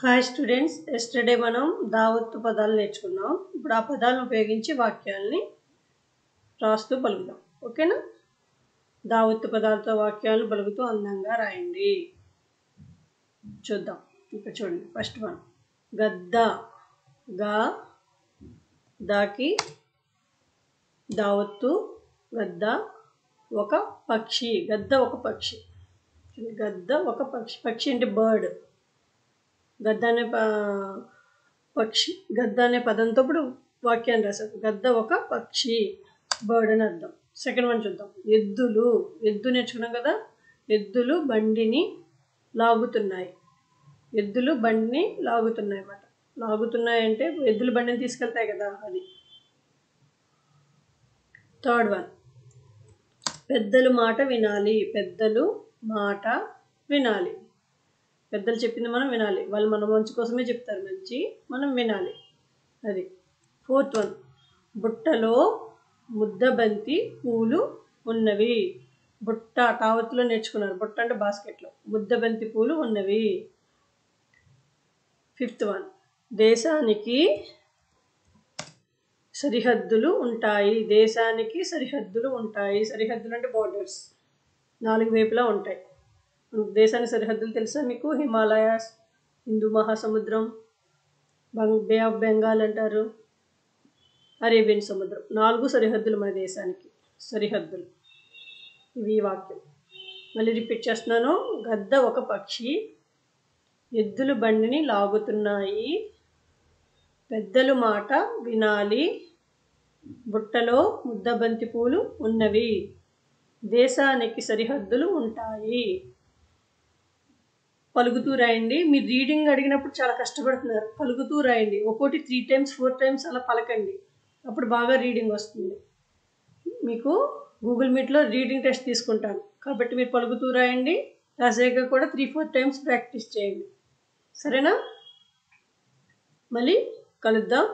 Hi students, yesterday మనం దావత్తు పదాలు నేర్చుకున్నాం. ఇప్పుడు ఆ పదాలను ఉపయోగించి వాక్యాలని రాస్తూ పలుకుదాం. ఓకేనా? దావత్తు పదాలతో వాక్యాలను పలుకుతూ అందంగా రాయండి. చూద్దాం. ఇక్కడ చూడండి. ఫస్ట్ వన్ గద్ద. గా దాకి దావత్తు గద్ద ఒక పక్షి. గద్ద ఒక పక్షి. గద్ద ఒక పక్షి. పక్షి అంటే బర్డ్. గద్ద అనే పక్షి. గద్ద అనే పదంతో ఇప్పుడు వాక్యాన్ని రాశారు. గద్ద ఒక పక్షి, బర్డ్ అని అర్థం. సెకండ్ వన్ చూద్దాం. ఎద్దులు. ఎద్దు నేర్చుకున్నాం కదా. ఎద్దులు బండిని లాగుతున్నాయి. ఎద్దులు బండిని లాగుతున్నాయి అన్నమాట. లాగుతున్నాయి అంటే ఎద్దులు బండిని తీసుకెళ్తాయి కదా, అది. థర్డ్ వన్ పెద్దలు మాట వినాలి. పెద్దలు మాట వినాలి. పెద్దలు చెప్పింది మనం వినాలి. వాళ్ళు మన మంచి కోసమే చెప్తారు, మంచి మనం వినాలి, అది. ఫోర్త్ వన్ బుట్టలో ముద్దబంతి పూలు ఉన్నవి. బుట్ట తావత్తులో నేర్చుకున్నారు. బుట్ట అంటే బాస్కెట్లో. ముద్దబంతి పూలు ఉన్నవి. ఫిఫ్త్ వన్ దేశానికి సరిహద్దులు ఉంటాయి. దేశానికి సరిహద్దులు ఉంటాయి. సరిహద్దులు అంటే బోర్డర్స్. 4 వైపులా ఉంటాయి. దేశానికి సరిహద్దులు తెలుసా మీకు? హిమాలయాస్, హిందూ మహాసముద్రం, బే ఆఫ్ బెంగాల్ అంటారు, అరేబియన్ సముద్రం. 4 సరిహద్దులు మన దేశానికి. సరిహద్దులు ఇవి వాక్యం. మళ్ళీ రిపీట్ చేస్తున్నాను. గద్ద ఒక పక్షి. ఎద్దులు బండిని లాగుతున్నాయి. పెద్దలు మాట వినాలి. బుట్టలో ముద్దబంతి పూలు ఉన్నవి. దేశానికి సరిహద్దులు ఉంటాయి. పలుకుతూ రాయండి. మీరు రీడింగ్ అడిగినప్పుడు చాలా కష్టపడుతున్నారు. పలుకుతూ రాయండి. ఒక్కోటి 3 times 4 times అలా పలకండి. అప్పుడు బాగా రీడింగ్ వస్తుంది. మీకు గూగుల్ మీట్లో రీడింగ్ టెస్ట్ తీసుకుంటాను కాబట్టి మీరు పలుకుతూ రాయండి. రాసాక కూడా 3-4 times ప్రాక్టీస్ చేయండి. సరేనా? మళ్ళీ కలుద్దాం.